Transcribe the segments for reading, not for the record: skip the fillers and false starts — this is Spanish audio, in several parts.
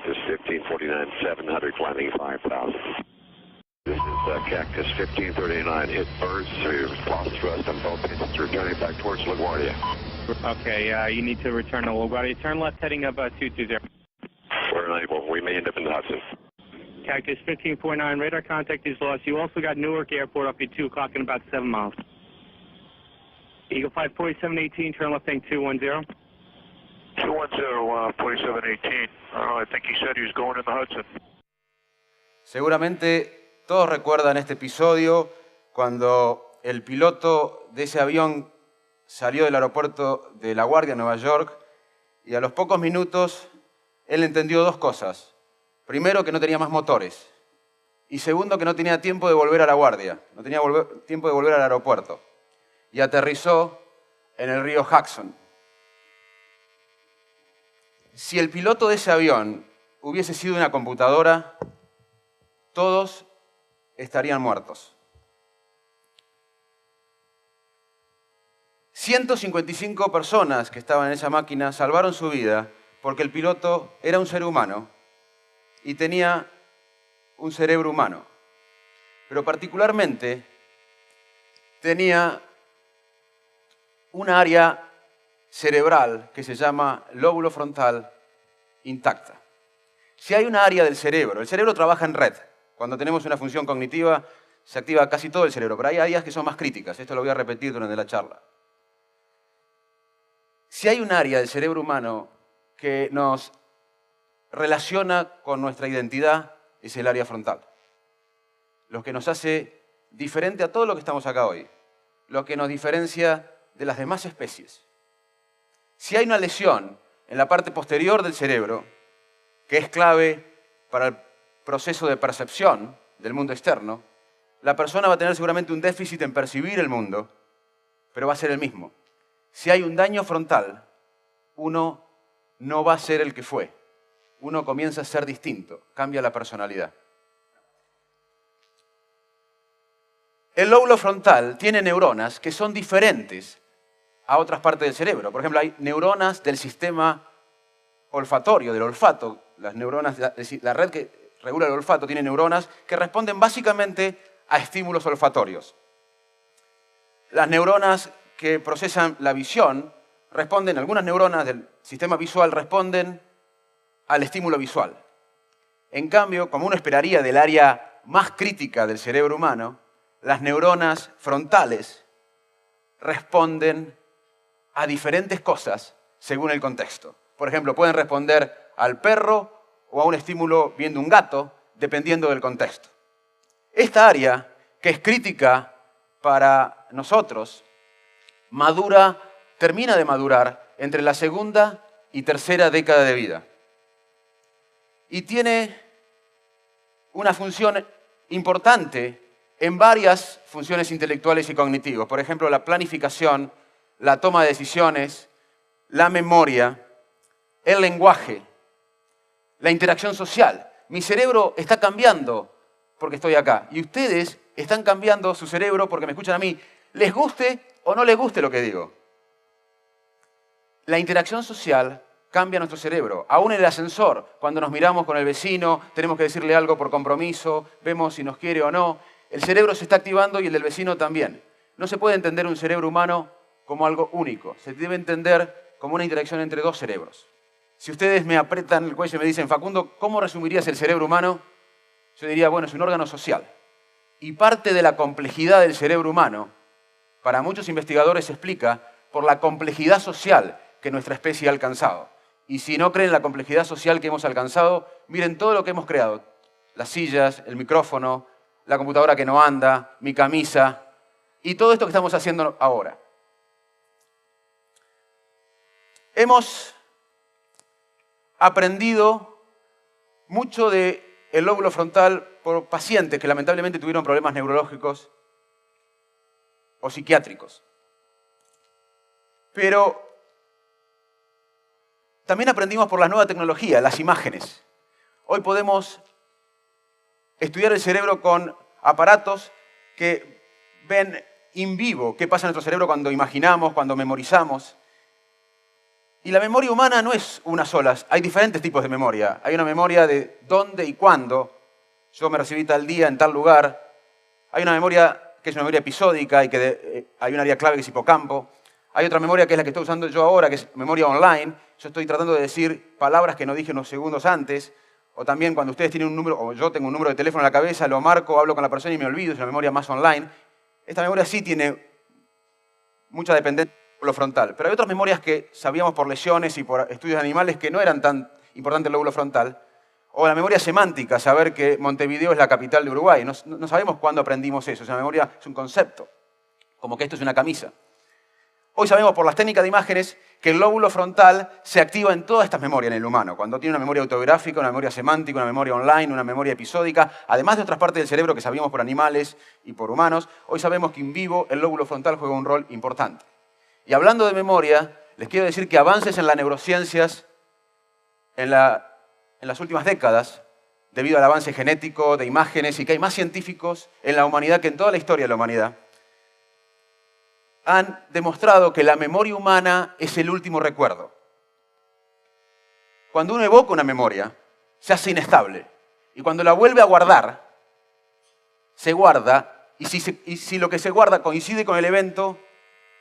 Cactus 1549, 700, landing 5,000. This is Cactus 1539, hit birds through lost thrust on both engines, returning back towards LaGuardia. Okay, you need to return to LaGuardia. Turn left heading up 220. We're unable, we may end up in the Hudson. Cactus 1549, radar contact is lost. You also got Newark Airport up at 2 o'clock in about 7 miles. Eagle 5, 4718, turn left heading 210. 210, 4718. I think he said he was going in the Hudson. Seguramente todos recuerdan este episodio cuando el piloto de ese avión salió del aeropuerto de LaGuardia, Nueva York, y a los pocos minutos él entendió dos cosas. Primero, que no tenía más motores. Y segundo, que no tenía tiempo de volver a LaGuardia. No tenía tiempo de volver al aeropuerto. Y aterrizó en el río Hudson. Si el piloto de ese avión hubiese sido una computadora, todos estarían muertos. 155 personas que estaban en esa máquina salvaron su vida porque el piloto era un ser humano y tenía un cerebro humano. Pero particularmente tenía un área cerebral que se llama lóbulo frontal intacta. Si hay una área del cerebro, el cerebro trabaja en red. Cuando tenemos una función cognitiva se activa casi todo el cerebro, pero hay áreas que son más críticas. Esto lo voy a repetir durante la charla. Si hay un área del cerebro humano que nos relaciona con nuestra identidad, es el área frontal. Lo que nos hace diferente a todo lo que estamos acá hoy. Lo que nos diferencia de las demás especies. Si hay una lesión en la parte posterior del cerebro, que es clave para el proceso de percepción del mundo externo, la persona va a tener seguramente un déficit en percibir el mundo, pero va a ser el mismo. Si hay un daño frontal, uno no va a ser el que fue. Uno comienza a ser distinto, cambia la personalidad. El lóbulo frontal tiene neuronas que son diferentes a otras partes del cerebro. Por ejemplo, hay neuronas del sistema olfatorio, del olfato. Las neuronas, la red que regula el olfato tiene neuronas que responden básicamente a estímulos olfatorios. Las neuronas que procesan la visión responden, algunas neuronas del sistema visual responden al estímulo visual. En cambio, como uno esperaría del área más crítica del cerebro humano, las neuronas frontales responden a diferentes cosas según el contexto. Por ejemplo, pueden responder al perro o a un estímulo viendo un gato, dependiendo del contexto. Esta área, que es crítica para nosotros, termina de madurar entre la segunda y tercera década de vida. Y tiene una función importante en varias funciones intelectuales y cognitivas. Por ejemplo, la planificación, la toma de decisiones, la memoria, el lenguaje, la interacción social. Mi cerebro está cambiando porque estoy acá. Y ustedes están cambiando su cerebro porque me escuchan a mí. Les guste o no les guste lo que digo. La interacción social cambia nuestro cerebro. Aún en el ascensor, cuando nos miramos con el vecino, tenemos que decirle algo por compromiso, vemos si nos quiere o no. El cerebro se está activando y el del vecino también. No se puede entender un cerebro humano como algo único. Se debe entender como una interacción entre dos cerebros. Si ustedes me aprietan el cuello y me dicen, Facundo, ¿cómo resumirías el cerebro humano? Yo diría, bueno, es un órgano social. Y parte de la complejidad del cerebro humano, para muchos investigadores se explica por la complejidad social que nuestra especie ha alcanzado. Y si no creen la complejidad social que hemos alcanzado, miren todo lo que hemos creado. Las sillas, el micrófono, la computadora que no anda, mi camisa, y todo esto que estamos haciendo ahora. Hemos aprendido mucho del lóbulo frontal por pacientes que lamentablemente tuvieron problemas neurológicos o psiquiátricos. Pero también aprendimos por la nueva tecnología, las imágenes. Hoy podemos estudiar el cerebro con aparatos que ven in vivo qué pasa en nuestro cerebro cuando imaginamos, cuando memorizamos. Y la memoria humana no es una sola, hay diferentes tipos de memoria. Hay una memoria de dónde y cuándo. Yo me recibí tal día en tal lugar. Hay una memoria que es una memoria episódica y que hay un área clave que es hipocampo. Hay otra memoria que es la que estoy usando yo ahora, que es memoria online. Yo estoy tratando de decir palabras que no dije unos segundos antes. O también cuando ustedes tienen un número, o yo tengo un número de teléfono en la cabeza, lo marco, hablo con la persona y me olvido. Es una memoria más online. Esta memoria sí tiene mucha dependencia del lóbulo frontal. Pero hay otras memorias que sabíamos por lesiones y por estudios de animales que no eran tan importantes el lóbulo frontal. O la memoria semántica, saber que Montevideo es la capital de Uruguay. No sabemos cuándo aprendimos eso. Esa memoria es un concepto, como que esto es una camisa. Hoy sabemos por las técnicas de imágenes que el lóbulo frontal se activa en todas estas memorias en el humano. Cuando tiene una memoria autográfica, una memoria semántica, una memoria online, una memoria episódica, además de otras partes del cerebro que sabíamos por animales y por humanos, hoy sabemos que en vivo el lóbulo frontal juega un rol importante. Y hablando de memoria, les quiero decir que avances en las neurociencias en las últimas décadas, debido al avance genético, de imágenes, y que hay más científicos en la humanidad que en toda la historia de la humanidad, han demostrado que la memoria humana es el último recuerdo. Cuando uno evoca una memoria, se hace inestable. Y cuando la vuelve a guardar, se guarda, y si lo que se guarda coincide con el evento,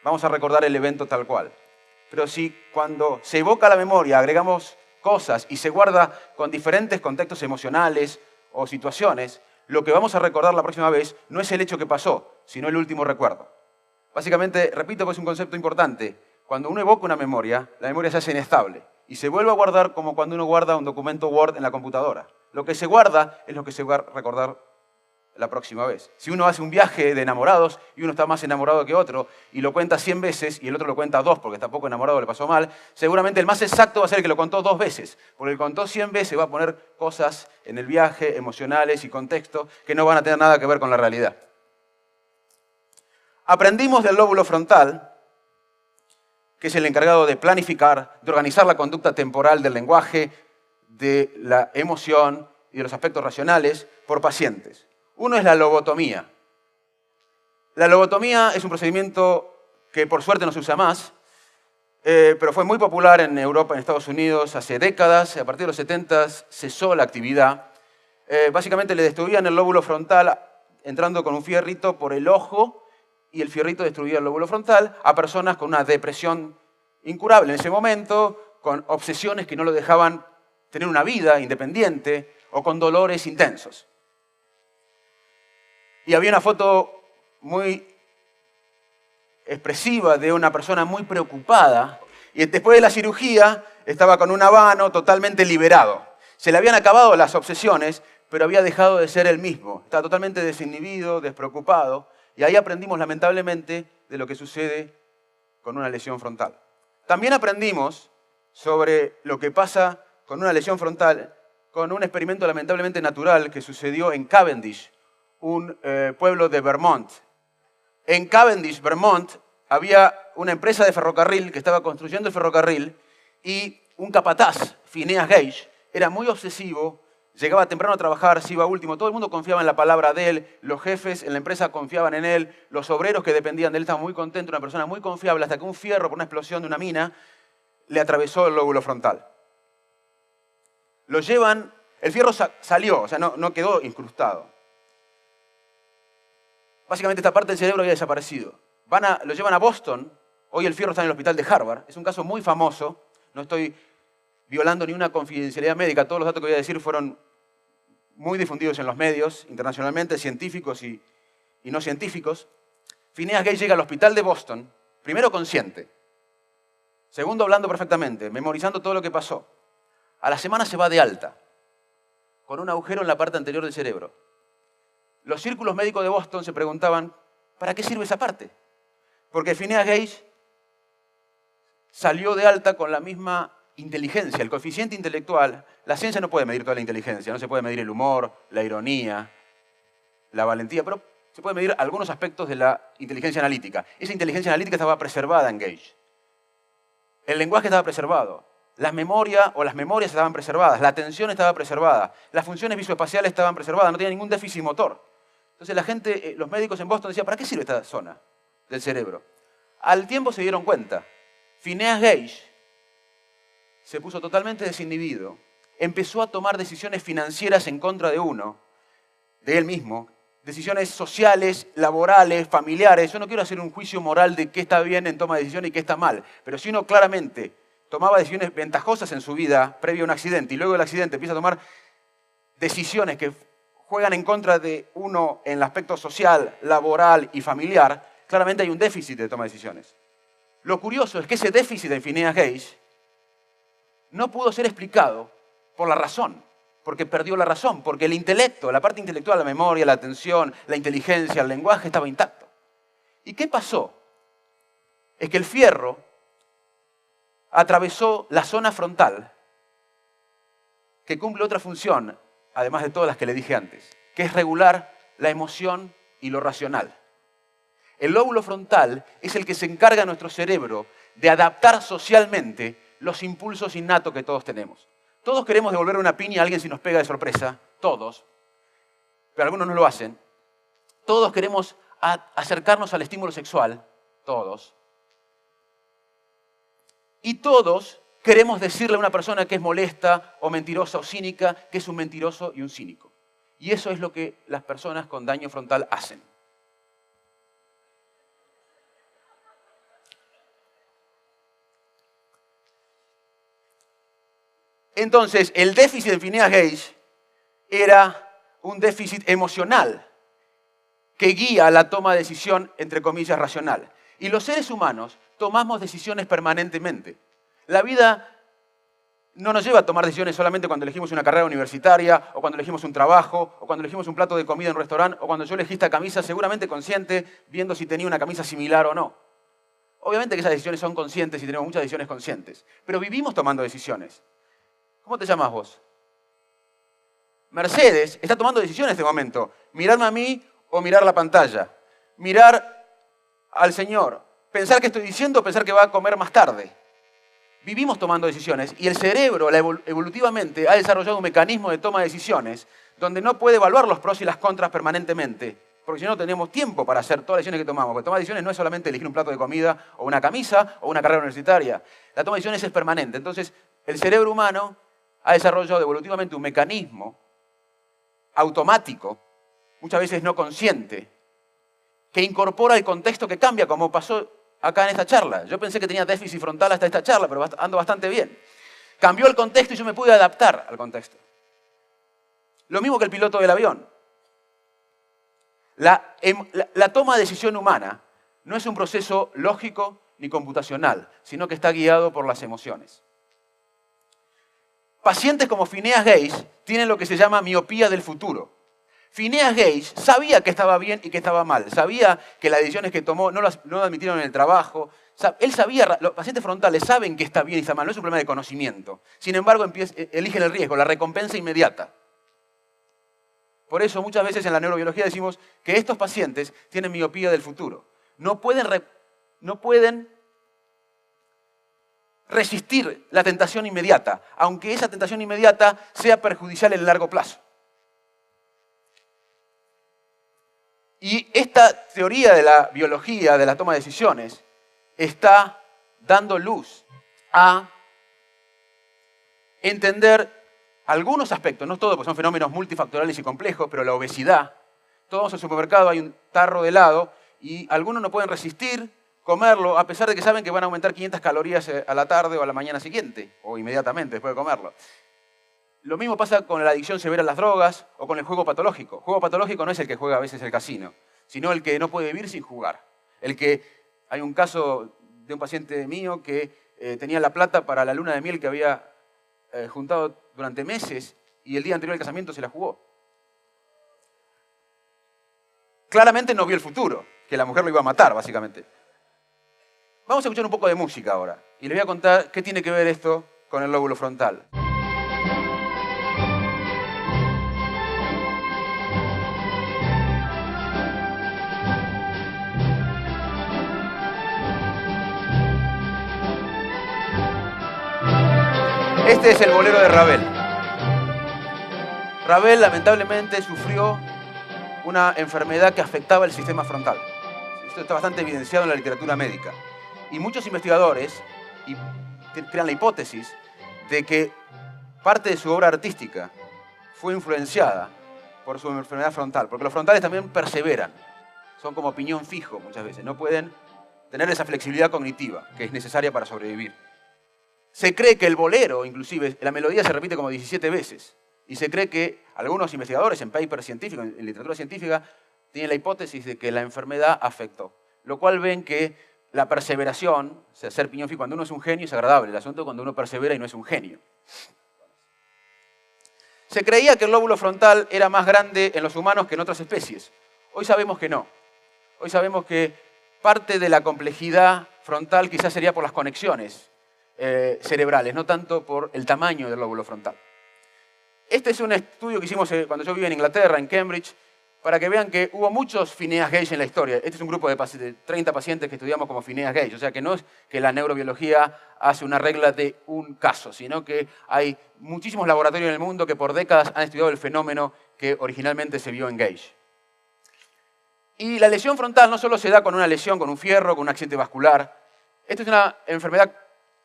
vamos a recordar el evento tal cual. Pero si cuando se evoca la memoria agregamos cosas y se guarda con diferentes contextos emocionales o situaciones, lo que vamos a recordar la próxima vez no es el hecho que pasó, sino el último recuerdo. Básicamente, repito, pues es un concepto importante. Cuando uno evoca una memoria, la memoria se hace inestable y se vuelve a guardar como cuando uno guarda un documento Word en la computadora. Lo que se guarda es lo que se va a recordar la próxima vez. Si uno hace un viaje de enamorados y uno está más enamorado que otro y lo cuenta 100 veces y el otro lo cuenta 2 porque está poco enamorado, le pasó mal, seguramente el más exacto va a ser el que lo contó 2 veces. Porque el que contó 100 veces va a poner cosas en el viaje, emocionales y contexto que no van a tener nada que ver con la realidad. Aprendimos del lóbulo frontal, que es el encargado de planificar, de organizar la conducta temporal del lenguaje, de la emoción y de los aspectos racionales por pacientes. Uno es la lobotomía. La lobotomía es un procedimiento que por suerte no se usa más, pero fue muy popular en Europa, en Estados Unidos, hace décadas. A partir de los 70 cesó la actividad. Básicamente le destruían el lóbulo frontal entrando con un fierrito por el ojo y el fierrito destruía el lóbulo frontal a personas con una depresión incurable en ese momento, con obsesiones que no lo dejaban tener una vida independiente o con dolores intensos. Y había una foto muy expresiva de una persona muy preocupada y después de la cirugía estaba con un habano totalmente liberado. Se le habían acabado las obsesiones, pero había dejado de ser él mismo. Estaba totalmente desinhibido, despreocupado. Y ahí aprendimos, lamentablemente, de lo que sucede con una lesión frontal. También aprendimos sobre lo que pasa con una lesión frontal con un experimento lamentablemente natural que sucedió en Cavendish, un pueblo de Vermont. En Cavendish, Vermont, había una empresa de ferrocarril que estaba construyendo el ferrocarril y un capataz, Phineas Gage, era muy obsesivo. Llegaba temprano a trabajar, se iba último, todo el mundo confiaba en la palabra de él, los jefes en la empresa confiaban en él, los obreros que dependían de él estaban muy contentos, una persona muy confiable, hasta que un fierro por una explosión de una mina le atravesó el lóbulo frontal. Lo llevan, el fierro salió, o sea, no quedó incrustado. Básicamente esta parte del cerebro había desaparecido. Lo llevan a Boston, hoy el fierro está en el hospital de Harvard, es un caso muy famoso, no estoy violando ni una confidencialidad médica, todos los datos que voy a decir fueron muy difundidos en los medios, internacionalmente, científicos y no científicos. Phineas Gage llega al hospital de Boston, primero consciente, segundo hablando perfectamente, memorizando todo lo que pasó. A la semana se va de alta, con un agujero en la parte anterior del cerebro. Los círculos médicos de Boston se preguntaban, ¿para qué sirve esa parte? Porque Phineas Gage salió de alta con la misma inteligencia, el coeficiente intelectual. La ciencia no puede medir toda la inteligencia, no se puede medir el humor, la ironía, la valentía, pero se puede medir algunos aspectos de la inteligencia analítica. Esa inteligencia analítica estaba preservada en Gage. El lenguaje estaba preservado, las memorias estaban preservadas, la atención estaba preservada, las funciones visoespaciales estaban preservadas, no tenía ningún déficit motor. Entonces la gente, los médicos en Boston decían, ¿para qué sirve esta zona del cerebro? Al tiempo se dieron cuenta, Phineas Gage se puso totalmente desinhibido, empezó a tomar decisiones financieras en contra de uno, de él mismo, decisiones sociales, laborales, familiares. Yo no quiero hacer un juicio moral de qué está bien en toma de decisiones y qué está mal, pero si uno claramente tomaba decisiones ventajosas en su vida previo a un accidente y luego del accidente empieza a tomar decisiones que juegan en contra de uno en el aspecto social, laboral y familiar, claramente hay un déficit de toma de decisiones. Lo curioso es que ese déficit en Phineas Gage no pudo ser explicado por la razón, porque perdió la razón, porque el intelecto, la parte intelectual, la memoria, la atención, la inteligencia, el lenguaje estaba intacto. ¿Y qué pasó? Es que el fierro atravesó la zona frontal, que cumple otra función, además de todas las que le dije antes, que es regular la emoción y lo racional. El lóbulo frontal es el que se encarga a nuestro cerebro de adaptar socialmente los impulsos innatos que todos tenemos. Todos queremos devolver una piña a alguien si nos pega de sorpresa, todos, pero algunos no lo hacen. Todos queremos acercarnos al estímulo sexual, todos. Y todos queremos decirle a una persona que es molesta o mentirosa o cínica que es un mentiroso y un cínico. Y eso es lo que las personas con daño frontal hacen. Entonces, el déficit de Phineas Gage era un déficit emocional que guía la toma de decisión, entre comillas, racional. Y los seres humanos tomamos decisiones permanentemente. La vida no nos lleva a tomar decisiones solamente cuando elegimos una carrera universitaria, o cuando elegimos un trabajo, o cuando elegimos un plato de comida en un restaurante, o cuando yo elegí esta camisa, seguramente consciente, viendo si tenía una camisa similar o no. Obviamente que esas decisiones son conscientes y tenemos muchas decisiones conscientes, pero vivimos tomando decisiones. ¿Cómo te llamas vos? Mercedes está tomando decisiones en este momento. Mirarme a mí o mirar la pantalla. Mirar al Señor. Pensar qué estoy diciendo o pensar que va a comer más tarde. Vivimos tomando decisiones y el cerebro evolutivamente ha desarrollado un mecanismo de toma de decisiones donde no puede evaluar los pros y las contras permanentemente, porque si no, no tenemos tiempo para hacer todas las decisiones que tomamos. Porque tomar decisiones no es solamente elegir un plato de comida o una camisa o una carrera universitaria. La toma de decisiones es permanente. Entonces, el cerebro humano ha desarrollado evolutivamente un mecanismo automático, muchas veces no consciente, que incorpora el contexto que cambia, como pasó acá en esta charla. Yo pensé que tenía déficit frontal hasta esta charla, pero ando bastante bien. Cambió el contexto y yo me pude adaptar al contexto. Lo mismo que el piloto del avión. La toma de decisión humana no es un proceso lógico ni computacional, sino que está guiado por las emociones. Pacientes como Phineas Gage tienen lo que se llama miopía del futuro. Phineas Gage sabía que estaba bien y que estaba mal. Sabía que las decisiones que tomó no lo admitieron en el trabajo. Él sabía, los pacientes frontales saben que está bien y está mal. No es un problema de conocimiento. Sin embargo, eligen el riesgo, la recompensa inmediata. Por eso muchas veces en la neurobiología decimos que estos pacientes tienen miopía del futuro. No pueden resistir la tentación inmediata, aunque esa tentación inmediata sea perjudicial en el largo plazo. Y esta teoría de la biología, de la toma de decisiones, está dando luz a entender algunos aspectos, no todos, porque son fenómenos multifactoriales y complejos, pero la obesidad. Todos vamos al supermercado, hay un tarro de helado y algunos no pueden resistir comerlo, a pesar de que saben que van a aumentar 500 calorías a la tarde o a la mañana siguiente, o inmediatamente después de comerlo. Lo mismo pasa con la adicción severa a las drogas o con el juego patológico. El juego patológico no es el que juega a veces el casino, sino el que no puede vivir sin jugar. Hay un caso de un paciente mío que tenía la plata para la luna de miel que había juntado durante meses y el día anterior al casamiento se la jugó. Claramente no vio el futuro, que la mujer lo iba a matar, básicamente. Vamos a escuchar un poco de música ahora y les voy a contar qué tiene que ver esto con el lóbulo frontal. Este es el bolero de Ravel. Ravel lamentablemente sufrió una enfermedad que afectaba el sistema frontal. Esto está bastante evidenciado en la literatura médica. Y muchos investigadores crean la hipótesis de que parte de su obra artística fue influenciada por su enfermedad frontal, porque los frontales también perseveran, son como piñón fijo muchas veces, no pueden tener esa flexibilidad cognitiva que es necesaria para sobrevivir. Se cree que el bolero, inclusive, la melodía se repite como 17 veces, y se cree que algunos investigadores en papers científicos, en literatura científica, tienen la hipótesis de que la enfermedad afectó, lo cual ven que la perseveración, o sea, ser piñón fijo, cuando uno es un genio es agradable, el asunto es cuando uno persevera y no es un genio. Se creía que el lóbulo frontal era más grande en los humanos que en otras especies. Hoy sabemos que no. Hoy sabemos que parte de la complejidad frontal quizás sería por las conexiones cerebrales, no tanto por el tamaño del lóbulo frontal. Este es un estudio que hicimos cuando yo vivía en Inglaterra, en Cambridge, para que vean que hubo muchos Phineas Gage en la historia. Este es un grupo de 30 pacientes que estudiamos como Phineas Gage, o sea que no es que la neurobiología hace una regla de un caso, sino que hay muchísimos laboratorios en el mundo que por décadas han estudiado el fenómeno que originalmente se vio en Gage. Y la lesión frontal no solo se da con una lesión, con un fierro, con un accidente vascular. Esto es una enfermedad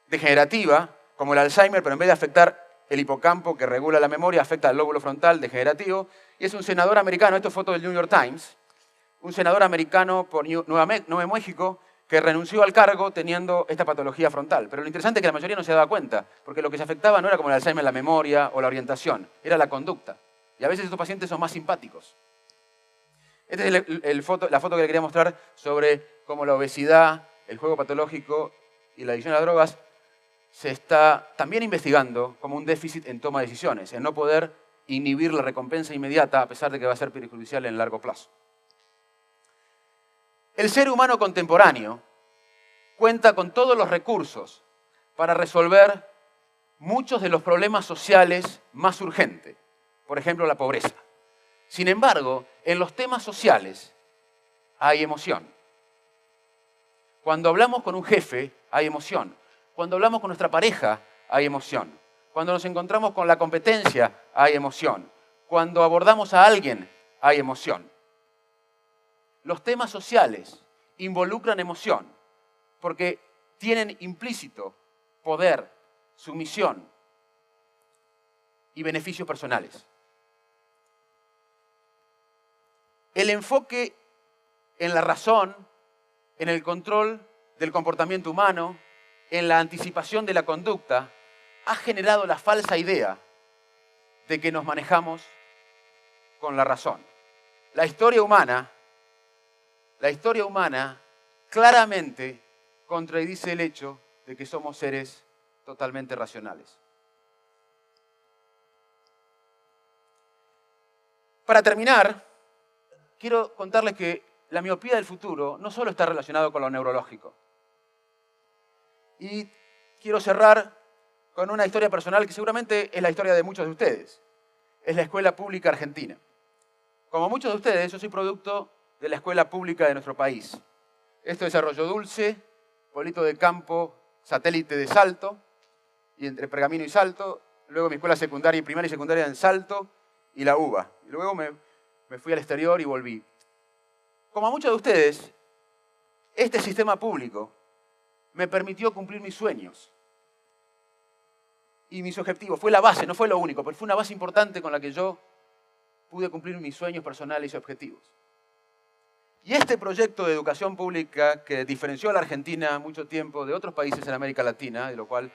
degenerativa, como el Alzheimer, pero en vez de afectar el hipocampo que regula la memoria, afecta al lóbulo frontal degenerativo. Y es un senador americano, esto es foto del New York Times, un senador americano por Nuevo México que renunció al cargo teniendo esta patología frontal. Pero lo interesante es que la mayoría no se daba cuenta, porque lo que se afectaba no era como el Alzheimer, la memoria o la orientación, era la conducta. Y a veces estos pacientes son más simpáticos. Esta es la foto que le quería mostrar sobre cómo la obesidad, el juego patológico y la adicción a las drogas se está también investigando como un déficit en toma de decisiones, en no poder inhibir la recompensa inmediata a pesar de que va a ser perjudicial en largo plazo. El ser humano contemporáneo cuenta con todos los recursos para resolver muchos de los problemas sociales más urgentes, por ejemplo, la pobreza. Sin embargo, en los temas sociales hay emoción. Cuando hablamos con un jefe, hay emoción. Cuando hablamos con nuestra pareja, hay emoción. Cuando nos encontramos con la competencia, hay emoción. Cuando abordamos a alguien, hay emoción. Los temas sociales involucran emoción porque tienen implícito poder, sumisión y beneficios personales. El enfoque en la razón, en el control del comportamiento humano, en la anticipación de la conducta, ha generado la falsa idea de que nos manejamos con la razón. La historia humana claramente contradice el hecho de que somos seres totalmente racionales. Para terminar, quiero contarles que la miopía del futuro no solo está relacionado con lo neurológico. Y quiero cerrar con una historia personal que seguramente es la historia de muchos de ustedes. Es la escuela pública argentina. Como muchos de ustedes, yo soy producto de la escuela pública de nuestro país. Esto es Arroyo Dulce, pueblito de campo, satélite de Salto, y entre Pergamino y Salto. Luego mi escuela secundaria, primaria y secundaria en Salto y la UBA. Y luego me fui al exterior y volví. Como a muchos de ustedes, este sistema público me permitió cumplir mis sueños y mis objetivos. Fue la base, no fue lo único, pero fue una base importante con la que yo pude cumplir mis sueños personales y objetivos. Y este proyecto de educación pública que diferenció a la Argentina mucho tiempo de otros países en América Latina, de lo cual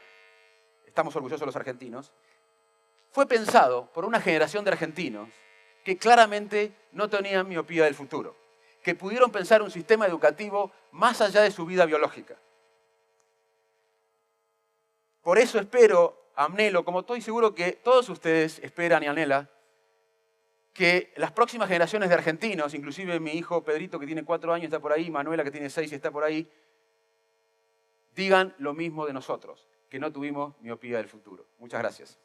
estamos orgullosos los argentinos, fue pensado por una generación de argentinos que claramente no tenían miopía del futuro, que pudieron pensar un sistema educativo más allá de su vida biológica. Por eso espero, anhelo, como estoy seguro que todos ustedes esperan y anhelan, que las próximas generaciones de argentinos, inclusive mi hijo Pedrito que tiene 4 años está por ahí, Manuela que tiene 6 y está por ahí, digan lo mismo de nosotros, que no tuvimos miopía del futuro. Muchas gracias.